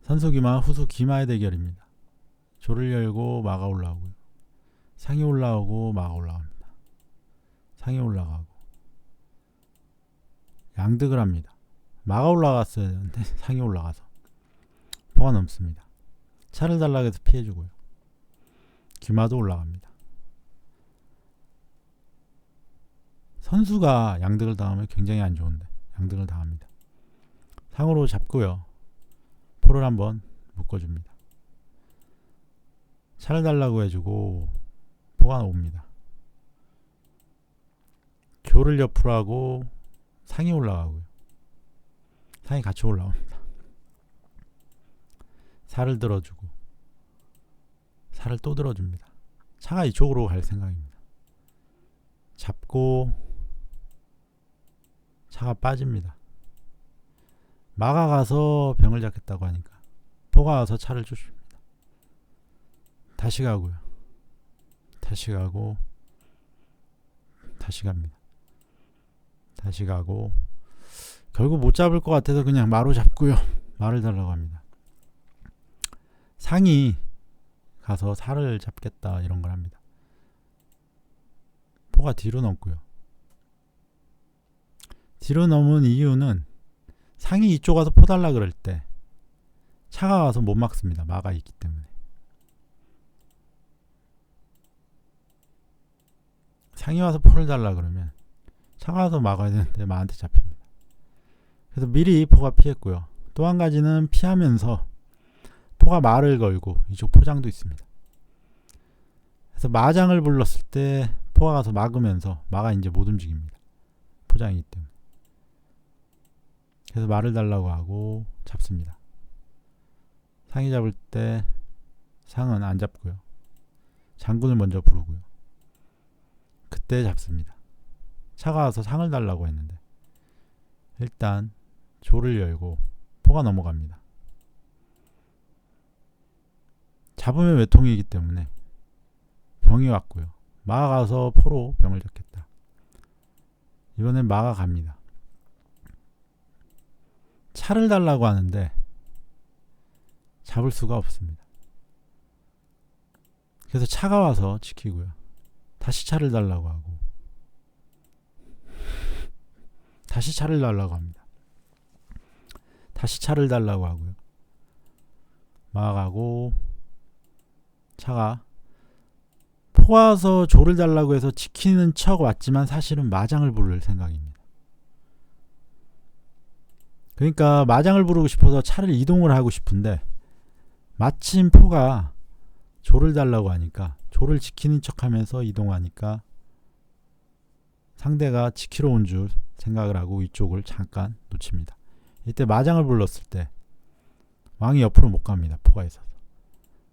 선수 기마, 후수 기마의 대결입니다. 조를 열고 마가 올라오고요. 상이 올라오고 마가 올라갑니다. 상이 올라가고 양득을 합니다. 마가 올라갔어야 되는데 상이 올라가서 포가 넘습니다. 차를 달라고 해서 피해주고요. 기마도 올라갑니다. 선수가 양득을 당하면 굉장히 안 좋은데 양득을 당합니다. 상으로 잡고요. 포를 한번 묶어줍니다. 차를 달라고 해주고 포가 옵니다. 조를 옆으로 하고 상이 올라가고요. 상이 같이 올라옵니다. 살을 들어주고 살을 또 들어줍니다. 차가 이쪽으로 갈 생각입니다. 잡고 차가 빠집니다. 마가 가서 병을 잡겠다고 하니까 포가 와서 차를 쫓습니다. 다시 가고요. 다시 가고 다시 갑니다. 다시 가고 결국 못 잡을 것 같아서 그냥 마로 잡고요. 마를 달라고 합니다. 상이 가서 살을 잡겠다 이런 걸 합니다. 포가 뒤로 넘고요. 뒤로 넘은 이유는 상이 이쪽 와서 포 달라 그럴 때 차가 와서 못 막습니다. 마가 있기 때문에. 상이 와서 포를 달라 그러면 차가 와서 막아야 되는데 마한테 잡힙니다. 그래서 미리 포가 피했고요. 또 한 가지는 피하면서 포가 마를 걸고 이쪽 포장도 있습니다. 그래서 마장을 불렀을 때 포가 가서 막으면서 마가 이제 못 움직입니다. 포장이기 때문에. 그래서 말을 달라고 하고 잡습니다. 상이 잡을 때 상은 안 잡고요. 장군을 먼저 부르고요. 그때 잡습니다. 차가 와서 상을 달라고 했는데 일단 조를 열고 포가 넘어갑니다. 잡으면 외통이기 때문에 병이 왔고요. 마가 가서 포로 병을 잡겠다. 이번엔 마가 갑니다. 차를 달라고 하는데 잡을 수가 없습니다. 그래서 차가 와서 지키고요. 다시 차를 달라고 하고 다시 차를 달라고 합니다. 다시 차를 달라고 하고요. 마가 가고 차가 포가 와서 조를 달라고 해서 지키는 척 왔지만 사실은 마장을 부를 생각입니다. 그러니까 마장을 부르고 싶어서 차를 이동을 하고 싶은데 마침 포가 조를 달라고 하니까 조를 지키는 척 하면서 이동하니까 상대가 지키러 온 줄 생각을 하고 이쪽을 잠깐 놓칩니다. 이때 마장을 불렀을 때 왕이 옆으로 못 갑니다. 포가 있어서.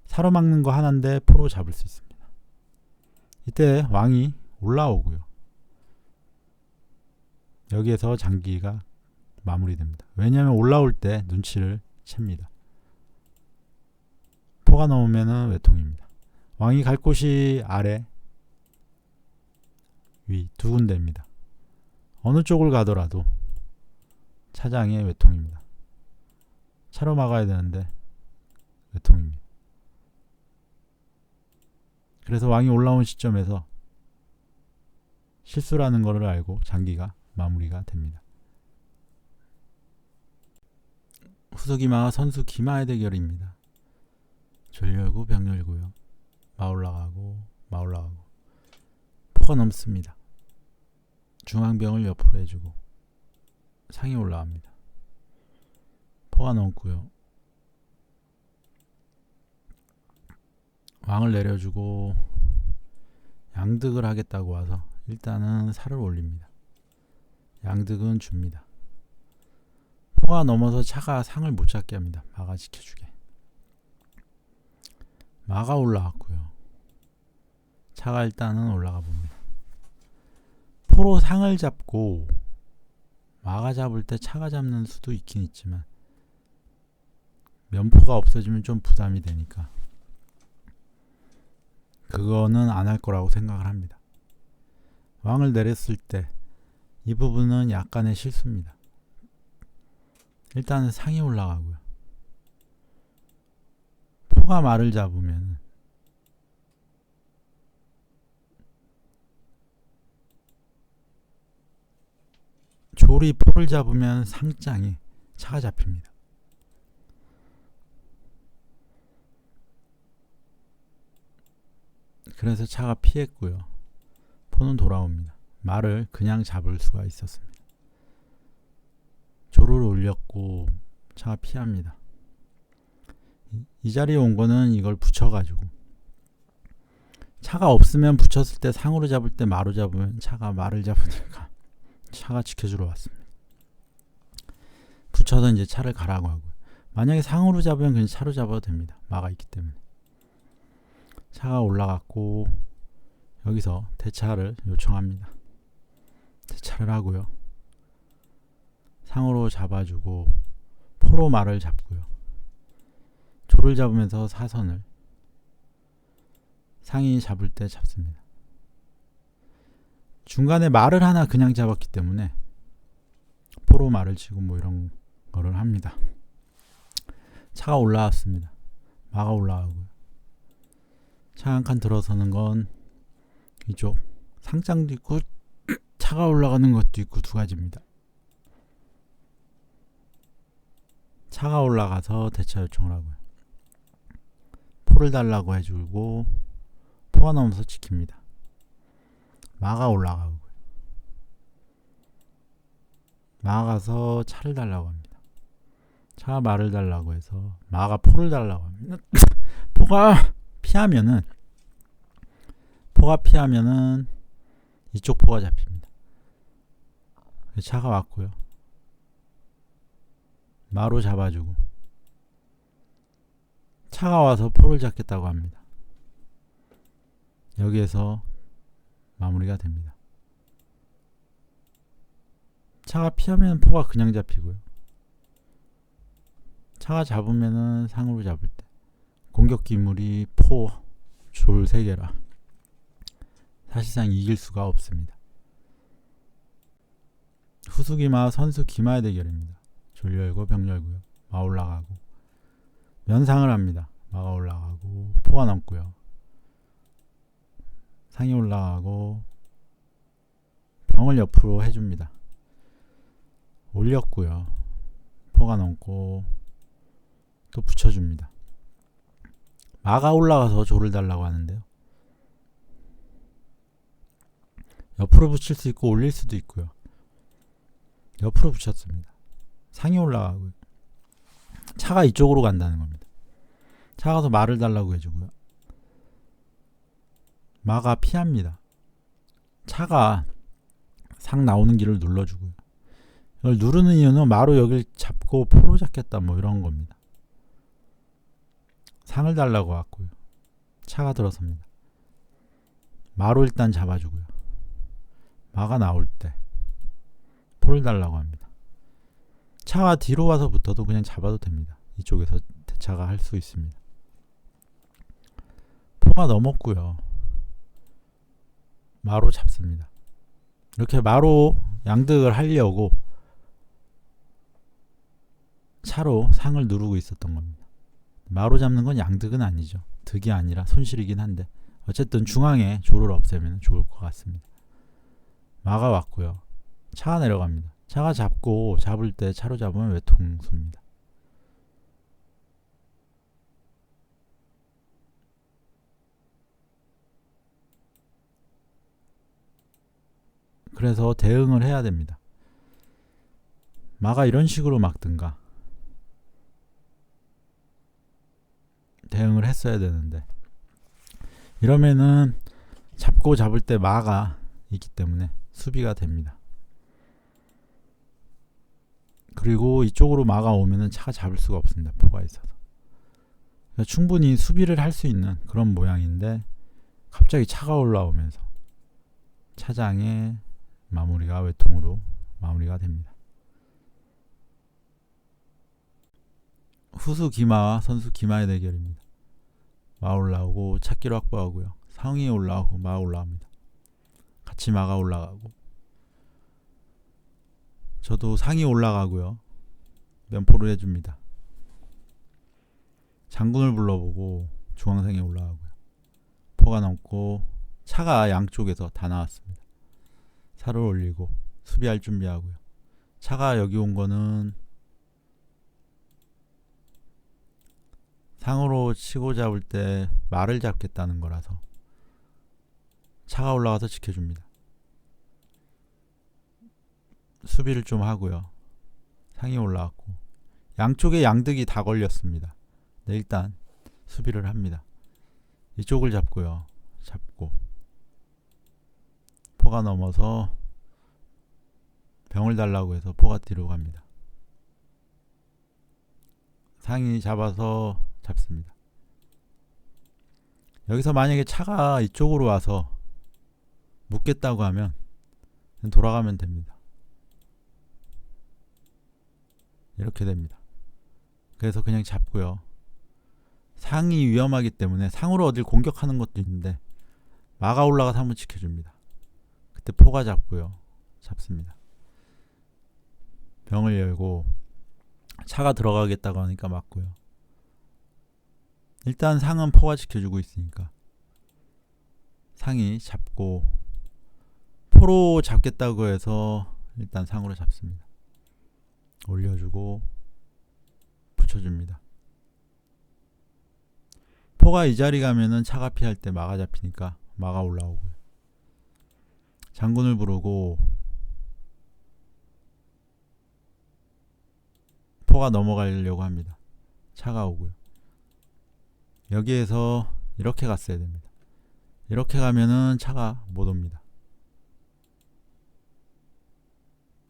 사로 막는 거 하나인데 포로 잡을 수 있습니다. 이때 왕이 올라오고요. 여기에서 장기가 마무리됩니다. 왜냐하면 올라올 때 눈치를 챕니다. 포가 넘으면 외통입니다. 왕이 갈 곳이 아래, 위 두 군데입니다. 어느 쪽을 가더라도 차장의 외통입니다. 차로 막아야 되는데 외통입니다. 그래서 왕이 올라온 시점에서 실수라는 것을 알고 장기가 마무리가 됩니다. 후수기마와 선수 기마의 대결입니다. 절 열고 병 열고요. 마 올라가고 마 올라가고 포가 넘습니다. 중앙병을 옆으로 해주고 상이 올라갑니다. 포가 넘고요. 왕을 내려주고 양득을 하겠다고 와서 일단은 살을 올립니다. 양득은 줍니다. 포가 넘어서 차가 상을 못 잡게 합니다. 마가 지켜주게. 마가 올라왔고요. 차가 일단은 올라가 봅니다. 포로 상을 잡고 마가 잡을 때 차가 잡는 수도 있긴 있지만 면포가 없어지면 좀 부담이 되니까 그거는 안 할 거라고 생각을 합니다. 왕을 내렸을 때 이 부분은 약간의 실수입니다. 일단은 상이 올라가고요. 포가 말을 잡으면 졸이 포를 잡으면 상장에 차가 잡힙니다. 그래서 차가 피했고요. 포는 돌아옵니다. 말을 그냥 잡을 수가 있었습니다. 조를 올렸고 차가 피합니다. 이 자리에 온 거는 이걸 붙여가지고, 차가 없으면 붙였을 때 상으로 잡을 때 마로 잡으면 차가 말을 잡으니까 차가 지켜주러 왔습니다. 붙여서 이제 차를 가라고 하고요. 만약에 상으로 잡으면 그냥 차로 잡아도 됩니다. 마가 있기 때문에. 차가 올라갔고 여기서 대차를 요청합니다. 대차를 하고요. 상으로 잡아주고 포로 말을 잡고요. 조를 잡으면서 사선을 상이 잡을 때 잡습니다. 중간에 말을 하나 그냥 잡았기 때문에 포로 말을 치고 뭐 이런 거를 합니다. 차가 올라왔습니다. 마가 올라가고요. 차 한 칸 들어서는 건 이쪽 상장도 있고 차가 올라가는 것도 있고 두 가지입니다. 차가 올라가서 대차 요청을 하고요. 포를 달라고 해주고 포가 넘어서 지킵니다. 마가 올라가고요. 마가서 차를 달라고 합니다. 차가 말을 달라고 해서 마가 포를 달라고 합니다. 포가 피하면은 이쪽 포가 잡힙니다. 차가 왔고요. 마로 잡아주고 차가 와서 포를 잡겠다고 합니다. 여기에서 마무리가 됩니다. 차가 피하면 포가 그냥 잡히고요. 차가 잡으면은 상으로 잡을 때 공격 기물이 포, 졸 3개라 사실상 이길 수가 없습니다. 후수기마, 선수기마의 대결입니다. 졸 열고 병 열고요. 마 올라가고 면상을 합니다. 마가 올라가고 포가 넘고요. 상이 올라가고 병을 옆으로 해줍니다. 올렸고요. 포가 넘고 또 붙여줍니다. 마가 올라가서 조를 달라고 하는데요. 옆으로 붙일 수 있고 올릴 수도 있고요. 옆으로 붙였습니다. 상이 올라가고요. 차가 이쪽으로 간다는 겁니다. 차가 가서 말을 달라고 해주고요. 마가 피합니다. 차가 상 나오는 길을 눌러주고요. 이걸 누르는 이유는 마로 여길 잡고 포로 잡겠다 뭐 이런 겁니다. 상을 달라고 왔고요. 차가 들어섭니다. 마로 일단 잡아주고요. 마가 나올 때 포를 달라고 합니다. 차가 뒤로 와서 붙어도 그냥 잡아도 됩니다. 이쪽에서 대차가 할 수 있습니다. 포가 넘었고요. 마로 잡습니다. 이렇게 마로 양득을 하려고 차로 상을 누르고 있었던 겁니다. 마로 잡는 건 양득은 아니죠. 득이 아니라 손실이긴 한데 어쨌든 중앙에 조를 없애면 좋을 것 같습니다. 마가 왔고요. 차가 내려갑니다. 차가 잡고 잡을 때 차로 잡으면 외통수입니다. 그래서 대응을 해야 됩니다. 마가 이런 식으로 막든가 대응을 했어야 되는데 이러면은 잡고 잡을 때 마가 있기 때문에 수비가 됩니다. 그리고 이쪽으로 마가 오면은 차가 잡을 수가 없습니다. 포가 있어서. 그러니까 충분히 수비를 할 수 있는 그런 모양인데 갑자기 차가 올라오면서 차장의 마무리가 외통으로 마무리가 됩니다. 후수 기마와 선수 기마의 대결입니다. 마 올라오고 찾기로 확보하고요. 상위 올라오고 마 올라옵니다. 같이 마가 올라가고 저도 상이 올라가고요. 면포를 해줍니다. 장군을 불러보고 중앙상에 올라가고요. 포가 넘고 차가 양쪽에서 다 나왔습니다. 살을 올리고 수비할 준비하고요. 차가 여기 온 거는 상으로 치고 잡을 때 말을 잡겠다는 거라서 차가 올라가서 지켜줍니다. 수비를 좀 하고요. 상이 올라왔고 양쪽에 양득이 다 걸렸습니다. 네, 일단 수비를 합니다. 이쪽을 잡고요. 잡고 포가 넘어서 병을 달라고 해서 포가 뒤로 갑니다. 상이 잡아서 잡습니다. 여기서 만약에 차가 이쪽으로 와서 묶겠다고 하면 돌아가면 됩니다. 이렇게 됩니다. 그래서 그냥 잡고요. 상이 위험하기 때문에 상으로 어딜 공격하는 것도 있는데 마가 올라가서 한번 지켜줍니다. 그때 포가 잡고요. 잡습니다. 병을 열고 차가 들어가겠다고 하니까 막고요. 일단 상은 포가 지켜주고 있으니까 상이 잡고 포로 잡겠다고 해서 일단 상으로 잡습니다. 올려주고 붙여줍니다. 포가 이 자리 가면은 차가 피할 때 마가 잡히니까 마가 올라오고요. 장군을 부르고 포가 넘어가려고 합니다. 차가 오고요. 여기에서 이렇게 갔어야 됩니다. 이렇게 가면은 차가 못 옵니다.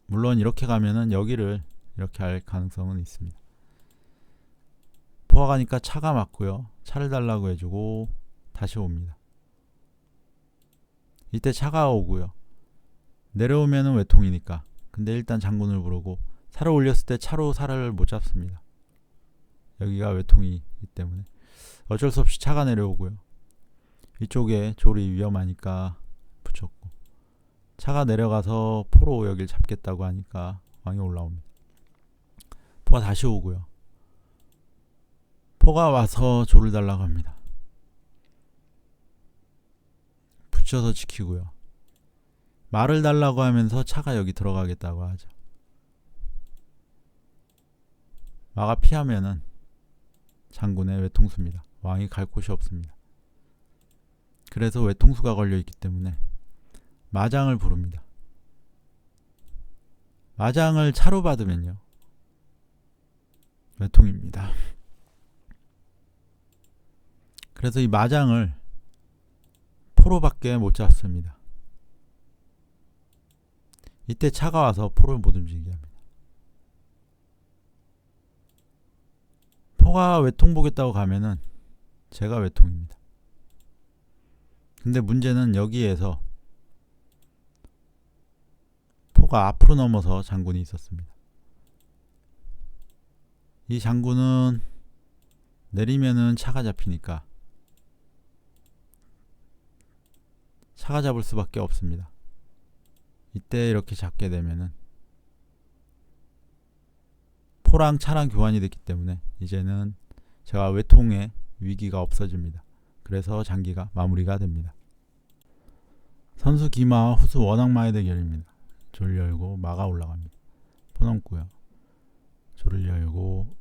물론 이렇게 가면은 여기를 이렇게 할 가능성은 있습니다. 포가 가니까 차가 맞고요. 차를 달라고 해주고 다시 옵니다. 이때 차가 오고요. 내려오면은 외통이니까. 근데 일단 장군을 부르고 살을 올렸을 때 차로 살을 못 잡습니다. 여기가 외통이기 때문에 어쩔 수 없이 차가 내려오고요. 이쪽에 조리 위험하니까 붙였고 차가 내려가서 포로 여길 잡겠다고 하니까 왕이 올라옵니다. 포가 다시 오고요. 포가 와서 조를 달라고 합니다. 붙여서 지키고요. 말을 달라고 하면서 차가 여기 들어가겠다고 하죠. 마가 피하면은 장군의 외통수입니다. 왕이 갈 곳이 없습니다. 그래서 외통수가 걸려있기 때문에 마장을 부릅니다. 마장을 차로 받으면요 외통입니다. 그래서 이 마장을 포로밖에 못 잡습니다. 이때 차가 와서 포를 못 움직이게 합니다. 포가 외통 보겠다고 가면은 제가 외통입니다. 근데 문제는 여기에서 포가 앞으로 넘어서 장군이 있었습니다. 이 장군은 내리면은 차가 잡히니까 차가 잡을 수밖에 없습니다. 이때 이렇게 잡게 되면은 포랑 차랑 교환이 됐기 때문에 이제는 제가 외통의 위기가 없어집니다. 그래서 장기가 마무리가 됩니다. 선수 기마와 후수 원악마의 대결입니다. 조를 열고 마가 올라갑니다. 포 넘고요. 조를 열고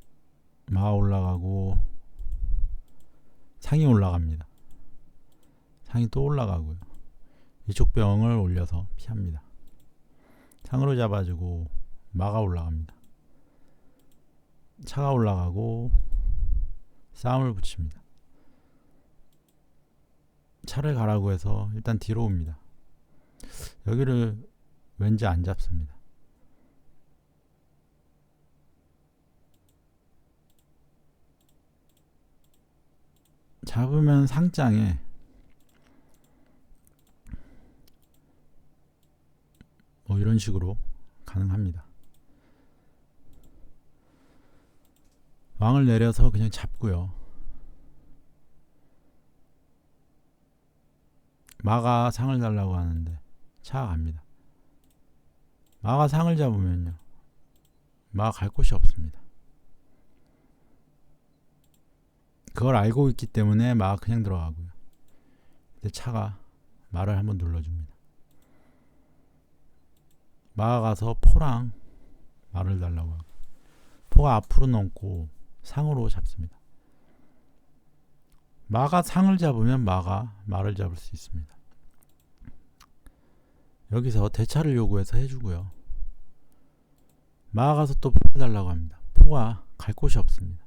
마가 올라가고 상이 올라갑니다. 상이 또 올라가고요. 이쪽 병을 올려서 피합니다. 상으로 잡아주고 마가 올라갑니다. 차가 올라가고 싸움을 붙입니다. 차를 가라고 해서 일단 뒤로 옵니다. 여기를 왠지 안 잡습니다. 잡으면 상장에 뭐 이런 식으로 가능합니다. 왕을 내려서 그냥 잡고요. 마가 상을 달라고 하는데 차가 갑니다. 마가 상을 잡으면요 마가 갈 곳이 없습니다. 그걸 알고 있기 때문에 마가 그냥 들어가고요. 근데 차가 말을 한번 눌러줍니다. 마가 가서 포랑 말을 달라고 하고, 포가 앞으로 넘고 상으로 잡습니다. 마가 상을 잡으면 마가 말을 잡을 수 있습니다. 여기서 대차를 요구해서 해주고요. 마가 가서 또 포를 달라고 합니다. 포가 갈 곳이 없습니다.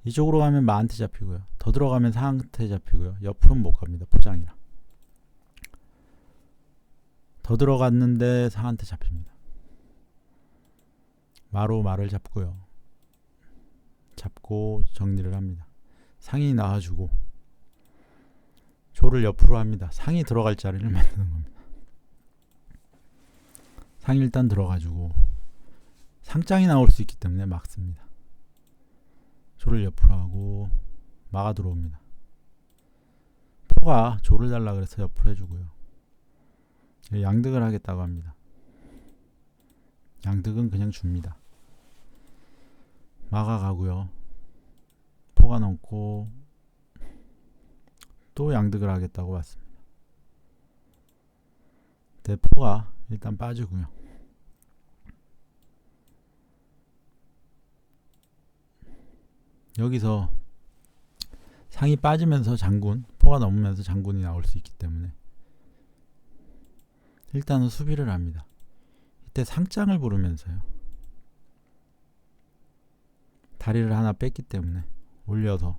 이쪽으로 가면 마한테 잡히고요. 더 들어가면 상한테 잡히고요. 옆으로는 못 갑니다. 포장이라. 더 들어갔는데 상한테 잡힙니다. 마로 말을 잡고요. 잡고 정리를 합니다. 상이 나와주고 조를 옆으로 합니다. 상이 들어갈 자리를 만드는 겁니다. 상이 일단 들어가지고 상장이 나올 수 있기 때문에 막습니다. 조를 옆으로 하고 마가 들어옵니다. 포가 조를 달라 그래서 옆으로 해주고요. 양득을 하겠다고 합니다. 양득은 그냥 줍니다. 마가 가고요. 포가 넘고 또 양득을 하겠다고 왔습니다. 대포가 일단 빠지고요. 여기서 상이 빠지면서 장군, 포가 넘으면서 장군이 나올 수 있기 때문에 일단은 수비를 합니다. 이때 상장을 부르면서요. 다리를 하나 뺐기 때문에 올려서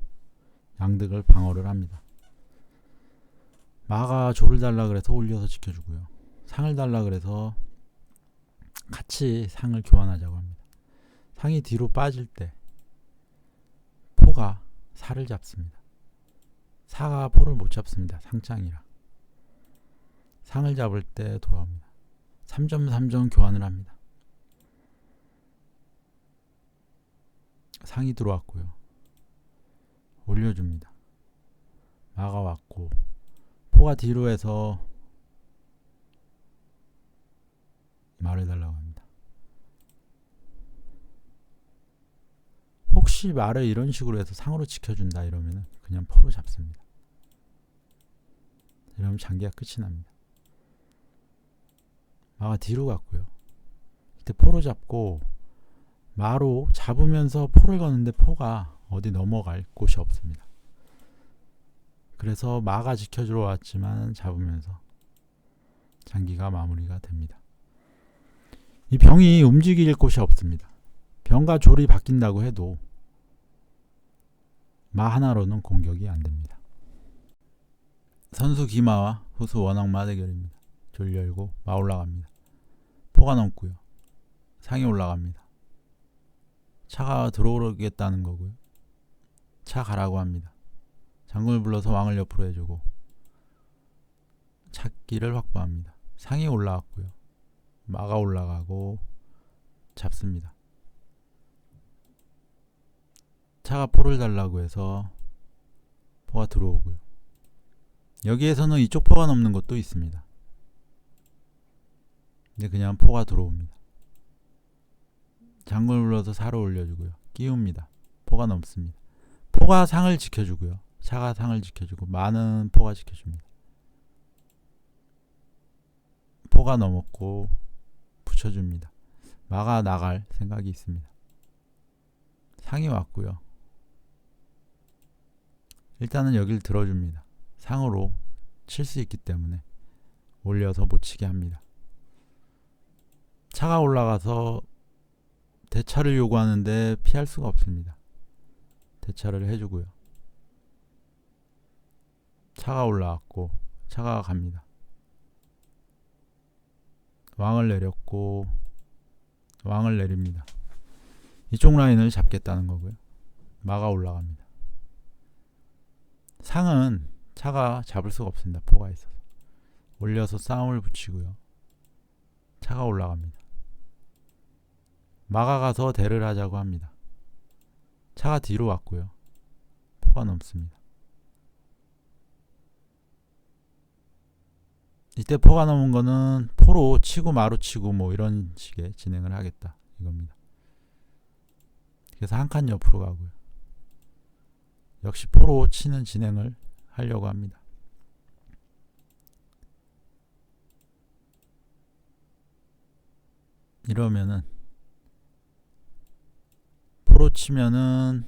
양득을 방어를 합니다. 마가 조를 달라 그래서 올려서 지켜주고요. 상을 달라 그래서 같이 상을 교환하자고 합니다. 상이 뒤로 빠질 때 포가 사를 잡습니다. 사가 포를 못 잡습니다. 상장이라. 상을 잡을 때 돌아옵니다. 3점 3점 교환을 합니다. 상이 들어왔고요. 올려줍니다. 마가 왔고 포가 뒤로 해서 말을 달라고 합니다. 혹시 말을 이런 식으로 해서 상으로 지켜준다 이러면 그냥 포로 잡습니다. 이러면 장기가 끝이 납니다. 마가 뒤로 갔고요. 이때 포로 잡고 마로 잡으면서 포를 거는데 포가 어디 넘어갈 곳이 없습니다. 그래서 마가 지켜주러 왔지만 잡으면서 장기가 마무리가 됩니다. 이 병이 움직일 곳이 없습니다. 병과 졸이 바뀐다고 해도 마 하나로는 공격이 안 됩니다. 선수 기마와 후수 원악마 대결입니다. 졸 열고 마 올라갑니다. 포가 넘고요. 상이 올라갑니다. 차가 들어오겠다는 거고요. 차 가라고 합니다. 장군을 불러서 왕을 옆으로 해주고 찾기를 확보합니다. 상이 올라왔고요. 마가 올라가고 잡습니다. 차가 포를 달라고 해서 포가 들어오고요. 여기에서는 이쪽 포가 넘는 것도 있습니다. 근데 그냥 포가 들어옵니다. 장군을 불러서 사로 올려주고요. 끼웁니다. 포가 넘습니다. 포가 상을 지켜주고요. 차가 상을 지켜주고 마는 포가 지켜줍니다. 포가 넘었고 붙여줍니다. 마가 나갈 생각이 있습니다. 상이 왔고요. 일단은 여길 들어줍니다. 상으로 칠 수 있기 때문에 올려서 못 치게 합니다. 차가 올라가서 대차를 요구하는데 피할 수가 없습니다. 대차를 해주고요. 차가 올라왔고 차가 갑니다. 왕을 내렸고 왕을 내립니다. 이쪽 라인을 잡겠다는 거고요. 마가 올라갑니다. 상은 차가 잡을 수가 없습니다. 포가 있어서. 올려서 싸움을 붙이고요. 차가 올라갑니다. 마가 가서 대를 하자고 합니다. 차가 뒤로 왔고요. 포가 넘습니다. 이때 포가 넘은 거는 포로 치고 마로 치고 뭐 이런 식의 진행을 하겠다 이겁니다. 그래서 한 칸 옆으로 가고요. 역시 포로 치는 진행을 하려고 합니다. 이러면은 포로 치면은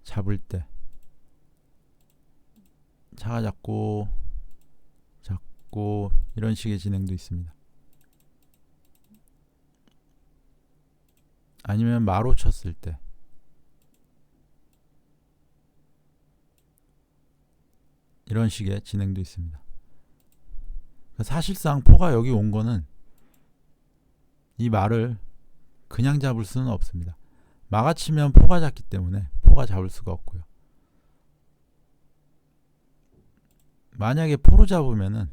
잡을 때 차가 잡고 이런 식의 진행도 있습니다. 아니면 마로 쳤을 때 이런 식의 진행도 있습니다. 사실상 포가 여기 온 거는 이 마를 그냥 잡을 수는 없습니다. 마가 치면 포가 잡기 때문에 포가 잡을 수가 없고요. 만약에 포로 잡으면은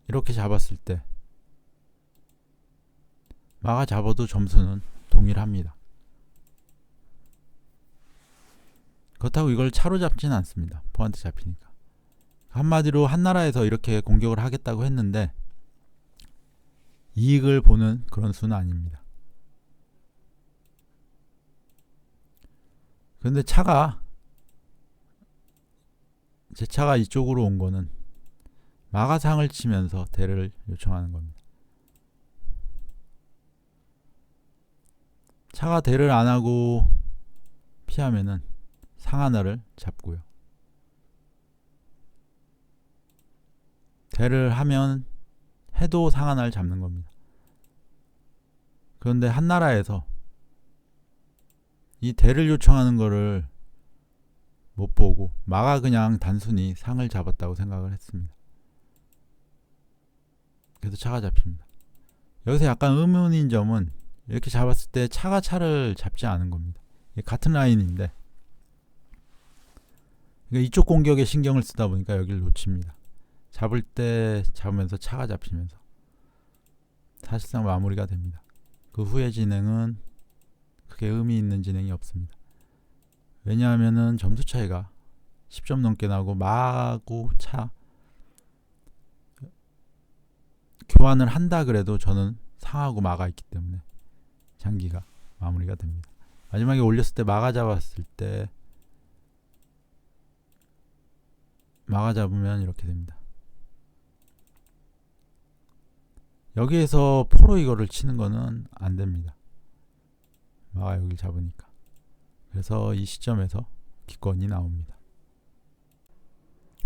이렇게 잡았을 때 마가 잡아도 점수는 동일합니다. 그렇다고 이걸 차로 잡지는 않습니다. 포한테 잡히니까. 한마디로 한나라에서 이렇게 공격을 하겠다고 했는데 이익을 보는 그런 수는 아닙니다. 그런데 제 차가 이쪽으로 온 거는 마가 상을 치면서 대를 요청하는 겁니다. 차가 대를 안 하고 피하면은 상 하나를 잡고요. 대를 하면 해도 상 하나를 잡는 겁니다. 그런데 한나라에서 이 대를 요청하는 거를 못 보고 마가 그냥 단순히 상을 잡았다고 생각을 했습니다. 그래서 차가 잡힙니다. 여기서 약간 의문인 점은 이렇게 잡았을 때 차가 차를 잡지 않은 겁니다. 같은 라인인데 이쪽 공격에 신경을 쓰다 보니까 여기를 놓칩니다. 잡을 때 잡으면서 차가 잡히면서 사실상 마무리가 됩니다. 그 후의 진행은 크게 의미 있는 진행이 없습니다. 왜냐하면은 점수 차이가 10점 넘게 나고 마하고 차 교환을 한다 그래도 저는 상하고 마가 있기 때문에 장기가 마무리가 됩니다. 마지막에 올렸을 때 마가 잡았을 때 마가 잡으면 이렇게 됩니다. 여기에서 포로 이거를 치는 거는 안 됩니다. 마가 여기를 잡으니까. 그래서 이 시점에서 기권이 나옵니다.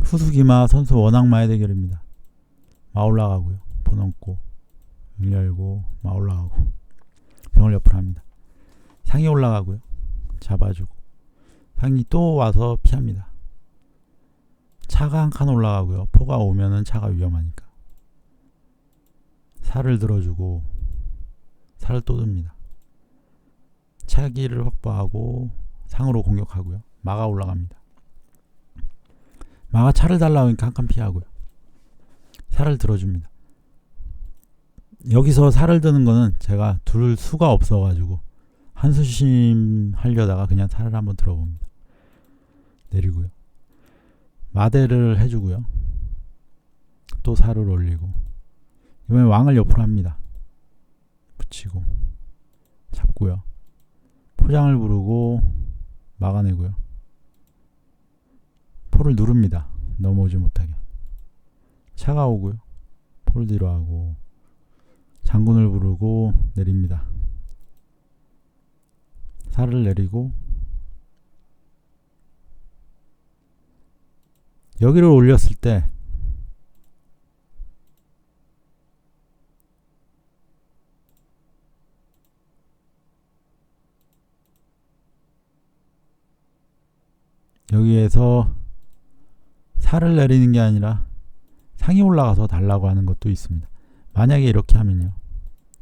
후수기마 선수 원악마의 대결입니다. 마 올라가고요. 번 얹고 영 열고 마 올라가고 병을 옆으로 합니다. 상이 올라가고요. 잡아주고 상이 또 와서 피합니다. 차가 한 칸 올라가고요. 포가 오면은 차가 위험하니까 살을 들어주고 살을 또 듭니다. 차기를 확보하고 상으로 공격하고요. 마가 올라갑니다. 마가 차를 달라고 하니까 한 칸 피하고요. 살을 들어줍니다. 여기서 살을 드는 거는 제가 둘 수가 없어가지고 한수심 하려다가 그냥 살을 한번 들어봅니다. 내리고요. 마대를 해주고요. 또 살을 올리고 이번엔 왕을 옆으로 합니다. 붙이고 잡고요. 포장을 부르고 막아내고요. 포를 누릅니다. 넘어오지 못하게. 차가 오고요. 포를 뒤로 하고 장군을 부르고 내립니다. 살을 내리고 여기를 올렸을 때 여기에서 살을 내리는 게 아니라 상이 올라가서 달라고 하는 것도 있습니다. 만약에 이렇게 하면요.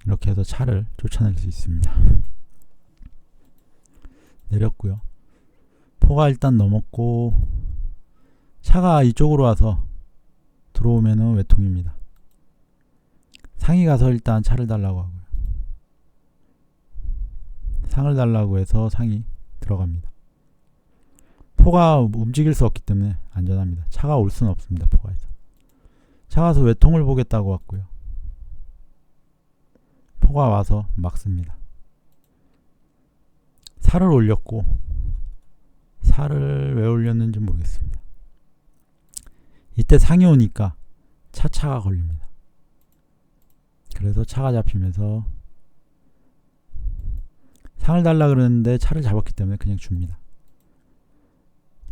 이렇게 해서 차를 쫓아낼 수 있습니다. 내렸고요. 포가 일단 넘었고 차가 이쪽으로 와서 들어오면은 외통입니다. 상이 가서 일단 차를 달라고 하고요. 상을 달라고 해서 상이 들어갑니다. 포가 움직일 수 없기 때문에 안전합니다. 차가 올 수는 없습니다. 포가에서. 차가 와서 외통을 보겠다고 왔고요. 포가 와서 막습니다. 살을 올렸고, 살을 왜 올렸는지 모르겠습니다. 이때 상이 오니까 차가 걸립니다. 그래서 차가 잡히면서 상을 달라 그러는데 차를 잡았기 때문에 그냥 줍니다.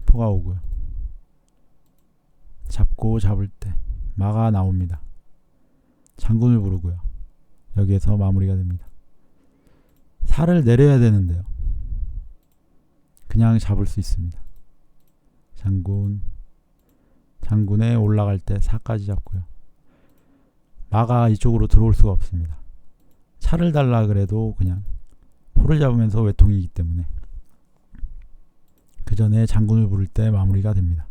포가 오고요. 잡을 때 마가 나옵니다. 장군을 부르고요. 여기에서 마무리가 됩니다. 살을 내려야 되는데요. 그냥 잡을 수 있습니다. 장군에 올라갈 때 사까지 잡고요. 마가 이쪽으로 들어올 수가 없습니다. 차를 달라 그래도 그냥 포를 잡으면서 외통이기 때문에 그 전에 장군을 부를 때 마무리가 됩니다.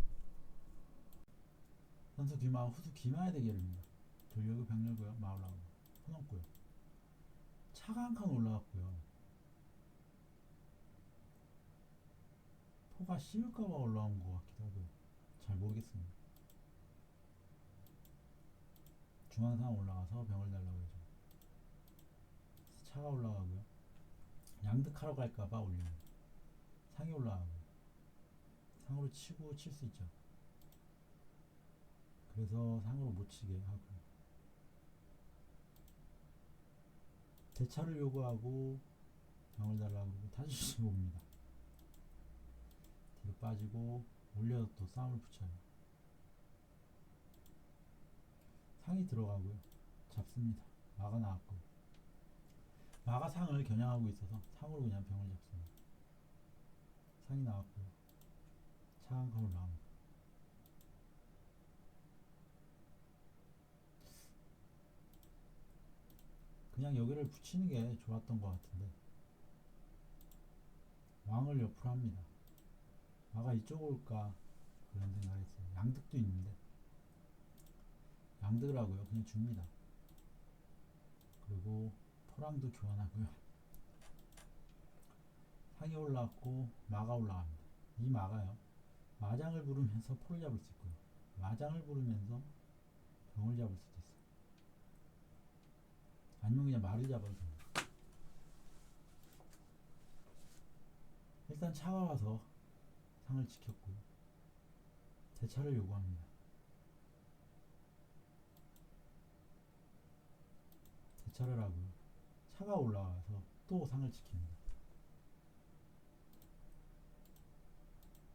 선수 귀마 후수 귀마의 대결입니다. 돌려고 병렬고요. 마올라고 퍼넘고요. 차가 한 칸 올라갔고요. 포가 씌울까봐 올라온 것 같기도 하고요. 잘 모르겠습니다. 중앙상 올라가서 병을 달라고 해죠. 차가 올라가고요. 양득하러 갈까봐 올립니다. 상이 올라가고요. 상으로 치고 칠 수 있죠. 그래서 상으로 못 치게 하고요. 대차를 요구하고 병을 달라고 그러고 다시 옵니다. 뒤로 빠지고 올려서 또 싸움을 붙여요. 상이 들어가고요. 잡습니다. 마가 나왔고요. 마가 상을 겨냥하고 있어서 상으로 그냥 병을 잡습니다. 상이 나왔고요. 차 한 칸으로 나옵니다. 그냥 여기를 붙이는 게 좋았던 것 같은데 왕을 옆으로 합니다. 마가 이쪽으로 올까 그런 생각했어요. 양득도 있는데 양득을 하고요. 그냥 줍니다. 그리고 포랑도 교환하고요. 상이 올라왔고 마가 올라갑니다. 이 마가요. 마장을 부르면서 포를 잡을 수 있고요. 마장을 부르면서 병을 잡을 수도 있어요. 아니면 그냥 말을 잡아도 됩니다. 일단 차가 와서 상을 지켰고요. 대차를 요구합니다. 대차를 하고요. 차가 올라와서 또 상을 지킵니다.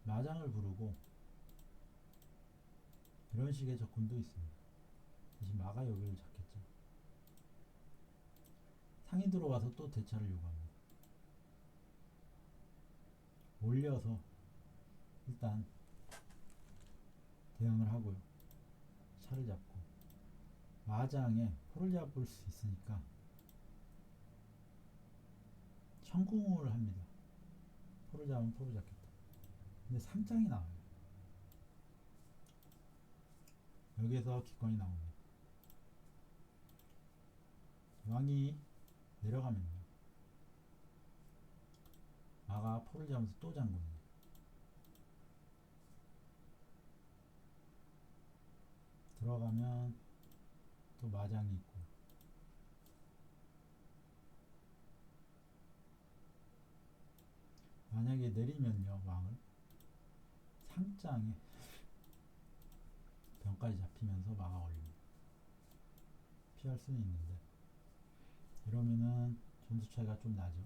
마장을 부르고 이런 식의 접근도 있습니다. 다시 마가 여기를 잡겠죠. 상이 들어와서 또 대차를 요구합니다. 올려서 일단 대응을 하고요. 차를 잡고 마장에 포를 잡을 수 있으니까 천궁을 합니다. 포를 잡으면 포를 잡겠다. 근데 상장이 나와요. 여기에서 기권이 나옵니다. 왕이 내려가면요. 마가 포를 잡으면서 또 장군이에요. 들어가면 또 마장이 있고 만약에 내리면요. 왕을 상장에 병까지 잡히면서 마가 걸립니다. 피할 수는 있는데 이러면은 점수 차이가 좀 나죠.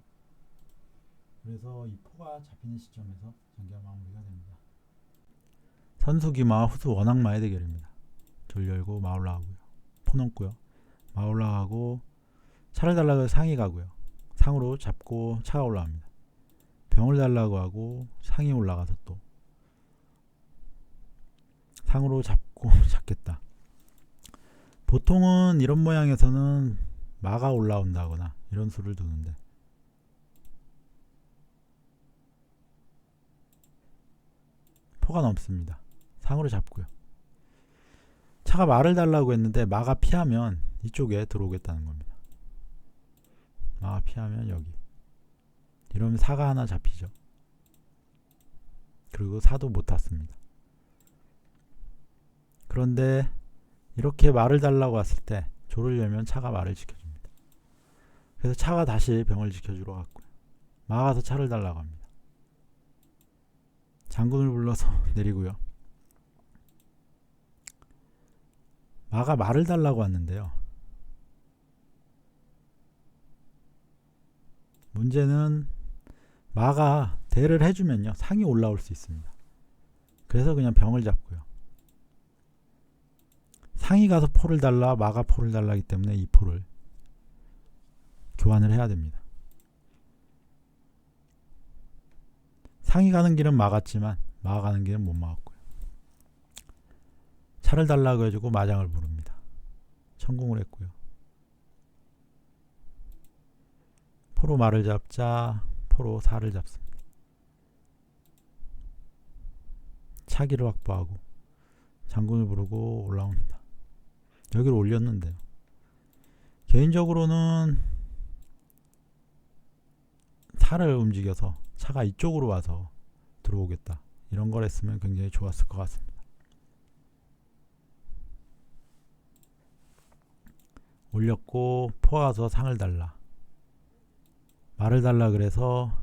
그래서 이 포가 잡히는 시점에서 전개가 마무리가 됩니다. 선수 귀마와 후수 원악마의 대결입니다. 돌 열고 마 올라가고요. 포 넘고요. 마 올라가고 차를 달라고 해서 상이 가고요. 상으로 잡고 차가 올라갑니다. 병을 달라고 하고 상이 올라가서 또 상으로 잡고 잡겠다. 보통은 이런 모양에서는 마가 올라온다거나 이런 수를 두는데 포가 넘습니다. 상으로 잡고요. 차가 마를 달라고 했는데 마가 피하면 이쪽에 들어오겠다는 겁니다. 마가 피하면 여기. 이러면 사가 하나 잡히죠. 그리고 사도 못 탔습니다. 그런데 이렇게 말을 달라고 왔을 때 조를 열면 차가 말을 지켜줍니다. 그래서 차가 다시 병을 지켜주러 갔고요. 막아서 차를 달라고 합니다. 장군을 불러서 내리고요. 마가 말을 달라고 왔는데요. 문제는 마가 대를 해주면요, 상이 올라올 수 있습니다. 그래서 그냥 병을 잡고요. 상이 가서 포를 달라, 마가 포를 달라기 때문에 이 포를 교환을 해야 됩니다. 상이 가는 길은 막았지만 마가 가는 길은 못 막았고요. 차를 달라고 해주고 마장을 부릅니다. 성공을 했고요. 포로 말을 잡자 포로 사를 잡습니다. 차기를 확보하고 장군을 부르고 올라옵니다. 여기를 올렸는데요. 개인적으로는 사를 움직여서 차가 이쪽으로 와서 들어오겠다, 이런 걸 했으면 굉장히 좋았을 것 같습니다. 올렸고 포 와서 상을 달라, 말을 달라 그래서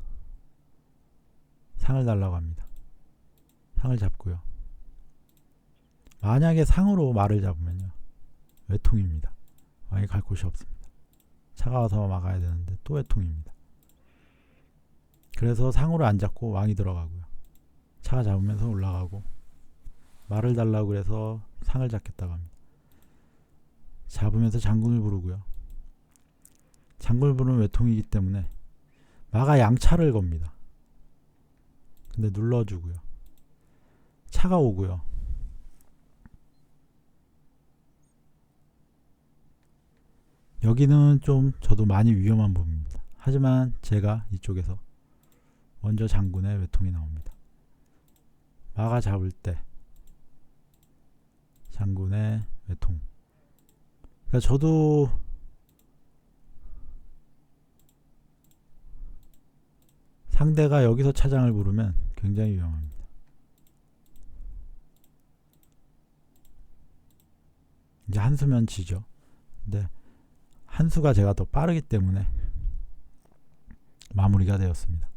상을 달라고 합니다. 상을 잡고요. 만약에 상으로 말을 잡으면요, 외통입니다. 왕이 갈 곳이 없습니다. 차가 와서 막아야 되는데 또 외통입니다. 그래서 상으로 안 잡고 왕이 들어가고요. 차가 잡으면서 올라가고, 말을 달라고 그래서 상을 잡겠다고 합니다. 잡으면서 장군을 부르고요. 장군을 부르는 외통이기 때문에 마가 양차를 겁니다. 근데 눌러주고요. 차가 오고요. 여기는 좀 저도 많이 위험한 부분입니다. 하지만 제가 이쪽에서 먼저 장군의 외통이 나옵니다. 마가 잡을 때 장군의 외통. 그러니까 저도 상대가 여기서 차장을 부르면 굉장히 위험합니다. 이제 한 수면 지죠. 근데 한 수가 제가 더 빠르기 때문에 마무리가 되었습니다.